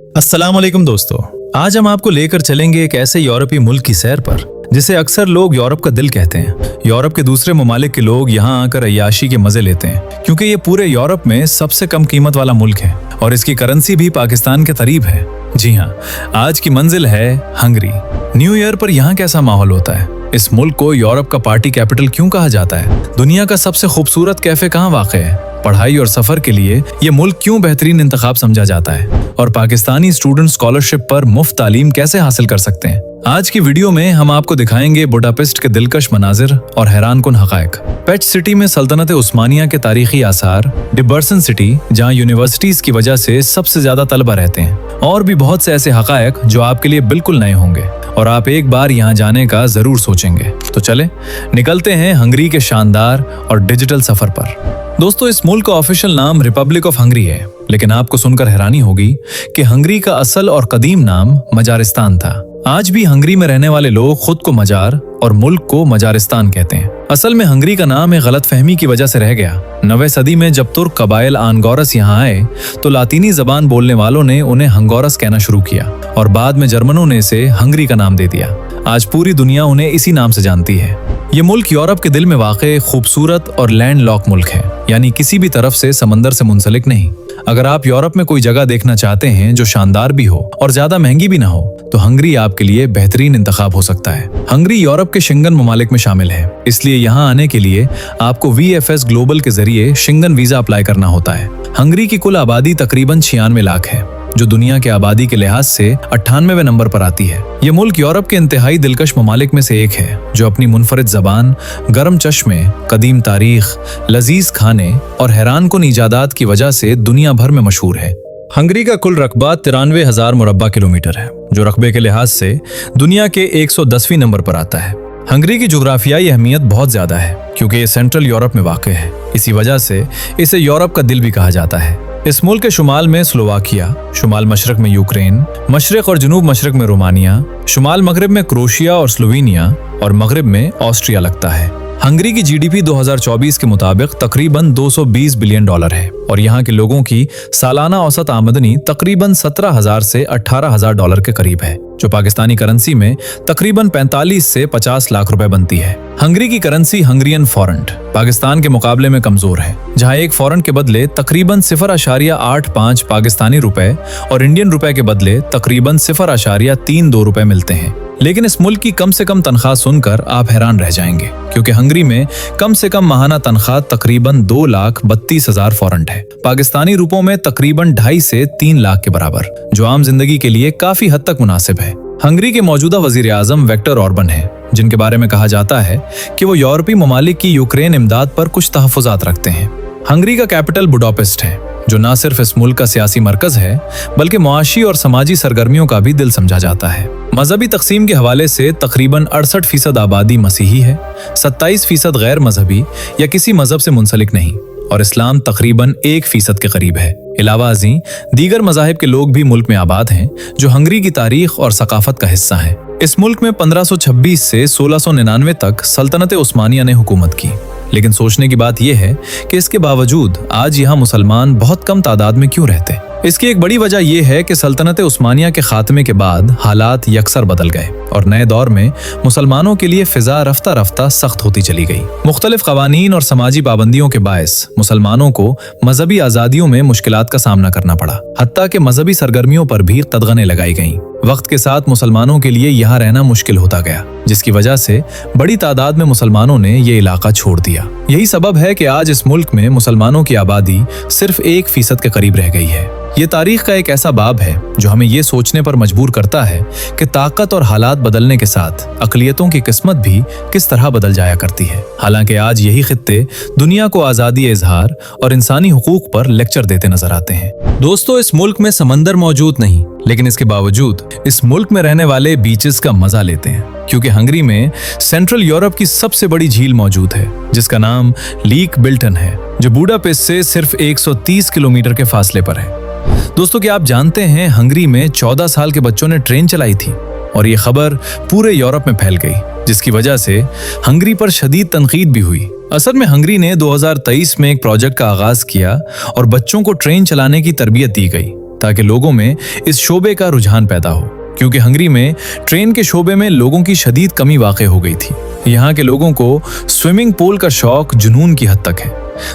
अस्सलाम वालेकुम दोस्तों, आज हम आपको लेकर चलेंगे एक ऐसे यूरोपीय मुल्क की सैर पर जिसे अक्सर लोग यूरोप का दिल कहते हैं। यूरोप के दूसरे ममालिक के लोग यहाँ आकर अय्याशी के मजे लेते हैं क्योंकि ये पूरे यूरोप में सबसे कम कीमत वाला मुल्क है और इसकी करेंसी भी पाकिस्तान के करीब है। जी हाँ, आज की मंजिल है हंगरी। न्यू ईयर पर यहाँ कैसा माहौल होता है? इस मुल्क को यूरोप का पार्टी कैपिटल क्यों कहा जाता है? दुनिया का सबसे खूबसूरत कैफे कहाँ वाक़ है? पढ़ाई और सफर के लिए ये मुल्क क्यों बेहतरीन इंतखाब समझा जाता है? और पाकिस्तानी स्टूडेंट स्कॉलरशिप पर मुफ्त तालीम कैसे हासिल कर सकते हैं? आज की वीडियो में हम आपको दिखाएंगे बुडापेस्ट के दिलकश मनाजिर और हैरान कुन हक़ाइक़। पेच सिटी में सल्तनत उस्मानिया के तारीखी आसार, डिबर्सन सिटी जहाँ यूनिवर्सिटीज की वजह से सबसे ज्यादा तलबा रहते हैं, और भी बहुत से ऐसे हक़ाइक़ जो आपके लिए बिल्कुल नए होंगे और आप एक बार यहाँ जाने का जरूर सोचेंगे। तो चले निकलते हैं हंगरी के शानदार और डिजिटल सफर पर। दोस्तों, इस मुल्क का ऑफिशियल नाम रिपब्लिक ऑफ हंगरी है, लेकिन आपको सुनकर हैरानी होगी कि हंगरी का असल और कदीम नाम मजारिस्तान था। आज भी हंगरी में रहने वाले लोग खुद को मजार और मुल्क को मजारिस्तान कहते हैं। असल में हंगरी का नाम एक गलतफहमी की वजह से रह गया। 9वीं सदी में जब तुर्क कबाइल आनगोरस यहाँ आए तो लातीनी जबान बोलने वालों ने उन्हें हंगोरस कहना शुरू किया और बाद में जर्मनों ने इसे हंगरी का नाम दे दिया। आज पूरी दुनिया उन्हें इसी नाम से जानती है। ये मुल्क यूरोप के दिल में वाक़े खूबसूरत और लैंड लॉक मुल्क है, यानी किसी भी तरफ से समंदर से मुंसलिक नहीं। अगर आप यूरोप में कोई जगह देखना चाहते हैं जो शानदार भी हो और ज्यादा महंगी भी ना हो, तो हंगरी आपके लिए बेहतरीन इंतखाब हो सकता है। हंगरी यूरोप के शेंगन ममालिक में शामिल है, इसलिए यहाँ आने के लिए आपको VFS ग्लोबल के जरिए शेंगन वीजा अप्लाई करना होता है। हंगरी की कुल आबादी तकरीबन 96 लाख है, जो दुनिया के आबादी के लिहाज से 98वें नंबर पर आती है। ये मुल्क यूरोप के इंतहाई दिलकश ममालिक में से एक है, जो अपनी मुनफरिद जबान, गर्म चश्मे, कदीम तारीख, लजीज खाने और हैरान कुन इजादात की वजह से दुनिया भर में मशहूर है। हंगरी का कुल रकबा 93,000 मुरब्बा किलोमीटर है, जो रकबे के लिहाज से दुनिया के 110वें नंबर पर आता है। हंगरी की जोग्राफियाई अहमियत बहुत ज्यादा है क्योंकि ये सेंट्रल यूरोप में वाक़ है। इसी वजह से इसे यूरोप का दिल भी कहा जाता है। इस मुल्क के शुमाल में स्लोवाकिया, शुमाल मशरक में यूक्रेन, मशरक और जनूब मशरक में रोमानिया, शुमाल मगरब में क्रोशिया और स्लोवेनिया और मगरब में ऑस्ट्रिया लगता है। हंगरी की GDP 2024 के मुताबिक तकरीबन $220 बिलियन है और यहाँ के लोगों की सालाना औसत आमदनी तकरीबन $17,000 से $18,000 के करीब है, जो पाकिस्तानी करेंसी में तकरीबन 45 से 50 लाख रुपए बनती है। हंगरी की करेंसी हंगरियन फॉरेंट पाकिस्तान के मुकाबले में कमजोर है, जहां एक फॉरेंट के बदले तकरीबन 0.85 पाकिस्तानी रुपए और इंडियन रुपए के बदले तकरीबन 0.32 रुपए मिलते हैं। लेकिन इस मुल्क की कम से कम तनख्वाह सुनकर आप हैरान रह जाएंगे, क्योंकि हंगरी में कम से कम माहाना तनख्वाह तकरीबन 2,32,000 फॉरेंट है, पाकिस्तानी रुपयों में तकरीबन 2.5 से 3 लाख के बराबर, जो आम जिंदगी के लिए काफी हद तक मुनासिब है। हंगरी के मौजूदा वजीर आजम विक्टर ऑर्बन है, जिनके बारे में कहा जाता है कि वो यूरोपीय ममालिक की यूक्रेन इमदाद पर कुछ तहफ़्फ़ुज़ात रखते हैं। हंगरी का कैपिटल बुडापेस्ट है, जो न सिर्फ इस मुल्क का सियासी मरकज है बल्कि मुआशी और समाजी सरगर्मियों का भी दिल समझा जाता है। मजहबी तकसीम के हवाले से तकरीबन 68% आबादी मसीही है, 27% गैर मजहबी या किसी मजहब से मुंसलिक नहीं, और इस्लाम तकरीबन 1% के करीब है। इलावा अज़ीं दीगर मज़ाहिब के लोग भी मुल्क में आबाद हैं, जो हंगरी की तारीख और सकाफत का हिस्सा हैं। इस मुल्क में 1526 से 1699 तक सल्तनत उस्मानिया ने हुकूमत की, लेकिन सोचने की बात यह है कि इसके बावजूद आज यहाँ मुसलमान बहुत कम तादाद में क्यों रहते। इसकी एक बड़ी वजह यह है कि सल्तनत उस्मानिया के खात्मे के बाद हालात यकसर बदल गए और नए दौर में मुसलमानों के लिए फिजा रफ्ता रफ्ता सख्त होती चली गई। मुख्तलिफ कवानीन और समाजी पाबंदियों के बायस मुसलमानों को मजहबी आज़ादियों में मुश्किलात का सामना करना पड़ा, हत्ता कि मजहबी सरगर्मियों पर भी कदगनें लगाई गईं। वक्त के साथ मुसलमानों के लिए यहाँ रहना मुश्किल होता गया, जिसकी वजह से बड़ी तादाद में मुसलमानों ने ये इलाका छोड़ दिया। यही सबब है कि आज इस मुल्क में मुसलमानों की आबादी सिर्फ 1% के करीब रह गई है। ये तारीख का एक ऐसा बाब है जो हमें ये सोचने पर मजबूर करता है कि ताकत और हालात बदलने के साथ अक़लियतों की किस्मत भी किस तरह बदल जाया करती है। हालांकि आज यही खित्ते दुनिया को आज़ादी इजहार और इंसानी हुकूक पर लेक्चर देते नजर आते हैं। दोस्तों, इस मुल्क में समंदर मौजूद नहीं, लेकिन इसके बावजूद इस मुल्क में रहने वाले बीचेस का मजा लेते हैं, क्योंकि हंगरी में सेंट्रल यूरोप की सबसे बड़ी झील मौजूद है, जिसका नाम लीक बिल्टन है, जो बुडापेस्ट से सिर्फ 130 किलोमीटर के फासले पर है। दोस्तों, क्या आप जानते हैं हंगरी में 14 साल के बच्चों ने ट्रेन चलाई थी और ये खबर पूरे यूरोप में फैल गई, जिसकी वजह से हंगरी पर शदीद तनकीद भी हुई। असल में हंगरी ने 2023 में एक प्रोजेक्ट का आगाज किया और बच्चों को ट्रेन चलाने की तरबियत दी गई, ताकि लोगों में इस शोबे का रुझान पैदा हो, क्योंकि हंगरी में ट्रेन के शोबे में लोगों की शदीद कमी वाक़ई हो गई थी। यहाँ के लोगों को स्विमिंग पूल का शौक जुनून की हद तक है।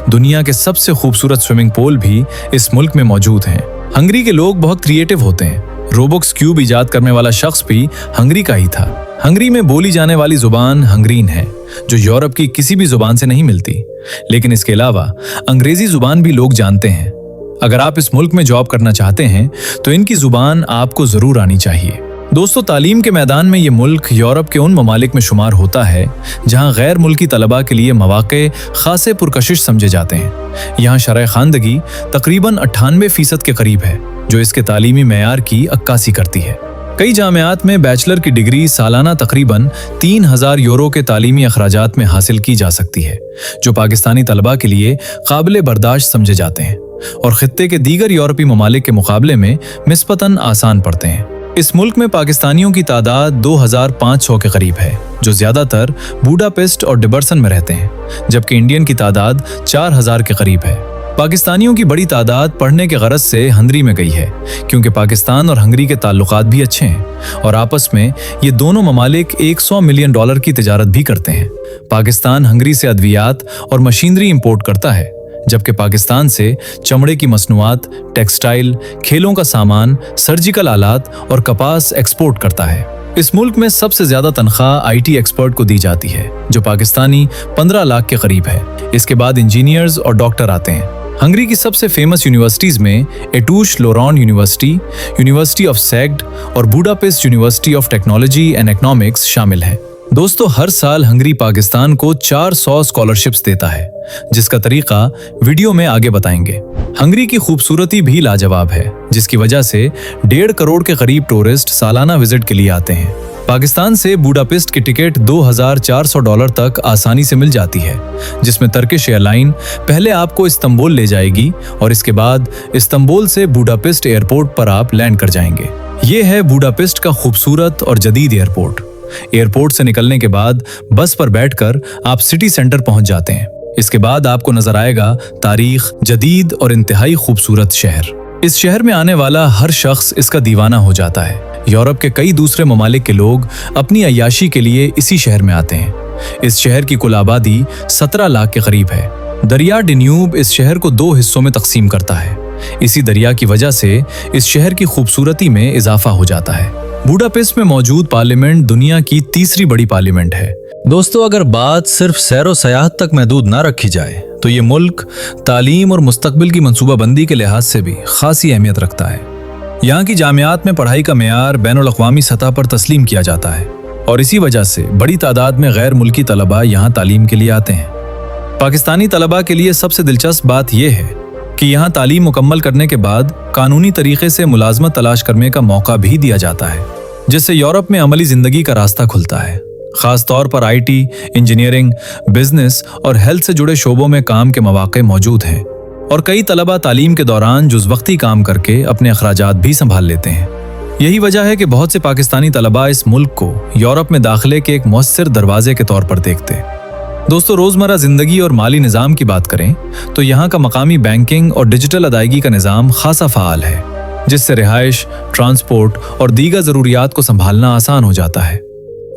दुनिया के सबसे खूबसूरत स्विमिंग पूल भी इस मुल्क में मौजूद हैं। हंगरी के लोग बहुत क्रिएटिव होते हैं। रोबोक्स क्यूब इजाद करने वाला शख्स भी हंगरी का ही था। हंगरी में बोली जाने वाली जुबान हंगरीन है, जो यूरोप की किसी भी जुबान से नहीं मिलती। लेकिन इसके अलावा अंग्रेजी जुबान भी लोग जानते हैं। अगर आप इस मुल्क में जॉब करना चाहते हैं तो इनकी जुबान आपको जरूर आनी चाहिए। दोस्तों, तालीम के मैदान में ये मुल्क यूरोप के उन ममालिक में शुमार होता है जहां गैर मुल्की तलबा के लिए मौक़े खासे पुरकशिश समझे जाते हैं। यहाँ शरह खानदगी तकरीबन 98% के करीब है, जो इसके तालीमी मेयार की अक्कासी करती है। कई जामियात में बैचलर की डिग्री सालाना तकरीबन 3000 यूरो के तालीमी अखराजात में हासिल की जा सकती है, जो पाकिस्तानी तलबा के लिए काबिल बर्दाश्त समझे जाते हैं और खित्ते के दीगर यूरोपी ममालिक के मुकाबले में निस्बतन आसान पड़ते हैं। इस मुल्क में पाकिस्तानियों की तादाद 2500 के करीब है, जो ज्यादातर बुडापेस्ट और डिबर्सन में रहते हैं, जबकि इंडियन की तादाद 4000 के करीब है। पाकिस्तानियों की बड़ी तादाद पढ़ने के गरज से हंगरी में गई है, क्योंकि पाकिस्तान और हंगरी के ताल्लुकात भी अच्छे हैं और आपस में ये दोनों ममालिक $100 मिलियन की तिजारत भी करते हैं। पाकिस्तान हंगरी से अद्वियात और मशीनरी इंपोर्ट करता है, जबकि पाकिस्तान से चमड़े की मसनूआत, टेक्सटाइल, खेलों का सामान, सर्जिकल आलात और कपास एक्सपोर्ट करता है। इस मुल्क में सबसे ज्यादा तनख्वाह IT एक्सपर्ट को दी जाती है, जो पाकिस्तानी 15 लाख के करीब है। इसके बाद इंजीनियर्स और डॉक्टर आते हैं। हंगरी की सबसे फेमस यूनिवर्सिटीज में एटूश लोरॉन यूनिवर्सिटी, यूनिवर्सिटी ऑफ सेग्ड और Budapest university of technology and economics शामिल हैं। दोस्तों, हर साल हंगरी पाकिस्तान को 400 स्कॉलरशिप्स देता है, जिसका तरीका वीडियो में आगे बताएंगे। हंगरी की खूबसूरती भी लाजवाब है, जिसकी वजह से 1.5 करोड़ के करीब टूरिस्ट सालाना विजिट के लिए आते हैं। पाकिस्तान से बुडापेस्ट की टिकट $2400 तक आसानी से मिल जाती है, जिसमें टर्किश एयरलाइन पहले आपको इस्तांबुल ले जाएगी और इसके बाद इस्तांबुल से बुडापेस्ट एयरपोर्ट पर आप लैंड कर जाएंगे। ये है बुडापेस्ट का खूबसूरत और जदीद एयरपोर्ट। एयरपोर्ट से निकलने के बाद बस पर बैठकर आप सिटी सेंटर पहुंच जाते हैं। इसके बाद आपको नजर आएगा तारीख, जदीद और इंतहाई खूबसूरत शहर। इस शहर में आने वाला हर शख्स इसका दीवाना हो जाता है। यूरोप के कई दूसरे ममालिक के लोग अपनी अय्याशी के लिए इसी शहर में आते हैं। इस शहर की कुल आबादी 17 लाख के करीब है। दरिया डेन्यूब इस शहर को 2 हिस्सों में तकसीम करता है। इसी दरिया की वजह से इस शहर की खूबसूरती में इजाफा हो जाता है। बुडापेस्ट में मौजूद पार्लियामेंट दुनिया की 3री बड़ी पार्लियामेंट है। दोस्तों, अगर बात सिर्फ सैर और सयाहत तक महदूद ना रखी जाए तो ये मुल्क तालीम और मुस्तकबिल की मंसूबाबंदी के लिहाज से भी खासी अहमियत रखता है। यहाँ की जामियात में पढ़ाई का मेयार बैनुल अक़वामी सतह पर तस्लीम किया जाता है और इसी वजह से बड़ी तादाद में गैर मुल्की तलबा यहाँ तालीम के लिए आते हैं। पाकिस्तानी तलबा के लिए सबसे दिलचस्प बात यह है कि यहाँ तालीम मुकम्मल करने के बाद कानूनी तरीके से मुलाजमत तलाश करने का मौका भी दिया जाता है, जिससे यूरोप में अमली जिंदगी का रास्ता खुलता है। खास तौर पर IT, इंजीनियरिंग, बिजनेस और हेल्थ से जुड़े शोबों में काम के मौके मौजूद हैं और कई तलबा तालीम के दौरान जुज़वक्ती काम करके अपने अखराजात भी संभाल लेते हैं। यही वजह है कि बहुत से पाकिस्तानी तलबा इस मुल्क को यूरोप में दाखिले के एक मौसर दरवाजे के तौर पर देखते। दोस्तों, रोजमर्रा जिंदगी और माली निज़ाम की बात करें तो यहाँ का मकामी बैंकिंग और डिजिटल अदायगी का निज़ाम खासा फ़ाल है, जिससे रिहाइश, ट्रांसपोर्ट और दीगर ज़रूरियात को संभालना आसान हो जाता है।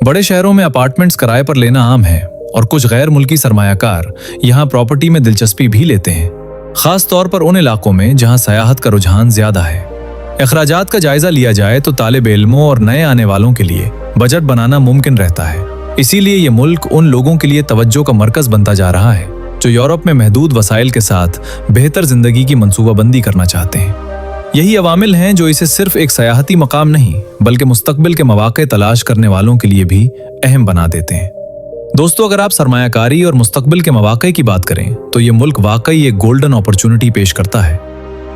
बड़े शहरों में अपार्टमेंट्स किराए पर लेना आम है और कुछ गैर मुल्की सरमायाकार यहाँ प्रॉपर्टी में दिलचस्पी भी लेते हैं, खास तौर पर उन इलाकों में जहाँ सयाहत का रुझान ज्यादा है। अखराजात का जायजा लिया जाए तो तालिब इल्मों और नए आने वालों के लिए बजट बनाना मुमकिन रहता है। इसीलिए ये मुल्क उन लोगों के लिए तवज्जो का मरकज बनता जा रहा है जो यूरोप में महदूद वसाइल के साथ बेहतर जिंदगी की मंसूबाबंदी करना चाहते हैं। यही अवामिल हैं जो इसे सिर्फ एक सयाहती मकाम नहीं बल्कि मुस्तकबिल के मौके तलाश करने वालों के लिए भी अहम बना देते हैं। दोस्तों, अगर आप सरमायाकारी और मुस्तकबिल के मौके की बात करें तो ये मुल्क वाकई एक गोल्डन अपॉर्चुनिटी पेश करता है।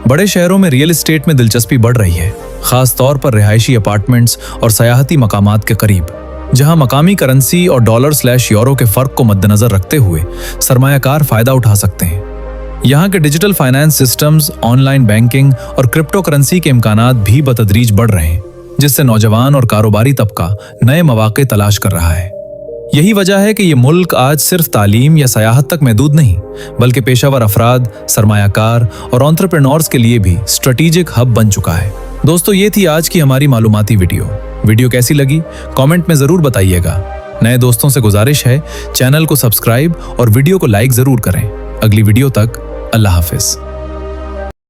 बड़े शहरों में रियल एस्टेट में दिलचस्पी बढ़ रही है, खास तौर पर रिहायशी अपार्टमेंट्स और सयाहती मकामात के करीब, जहां मकामी करेंसी और $/यूरो के फर्क को मद्देनजर रखते हुए सरमायाकार फायदा उठा सकते हैं। यहाँ के digital finance systems, online banking और क्रिप्टो करेंसी के इम्कानात भी बतदरीज बढ़ रहे हैं, जिससे नौजवान और कारोबारी तबका नए मौके तलाश कर रहा है। यही वजह है कि ये मुल्क आज सिर्फ तालीम या सयाहत तक महदूद नहीं, बल्कि पेशावर अफराद, सरमायाकार और एंटरप्रेन्योर्स के लिए भी स्ट्रेटेजिक हब बन चुका है। दोस्तों, ये थी आज की हमारी मालूमाती वीडियो कैसी लगी कमेंट में जरूर बताइएगा। नए दोस्तों से गुजारिश है चैनल को सब्सक्राइब और वीडियो को लाइक जरूर करें। अगली वीडियो तक अल्लाह हाफिज।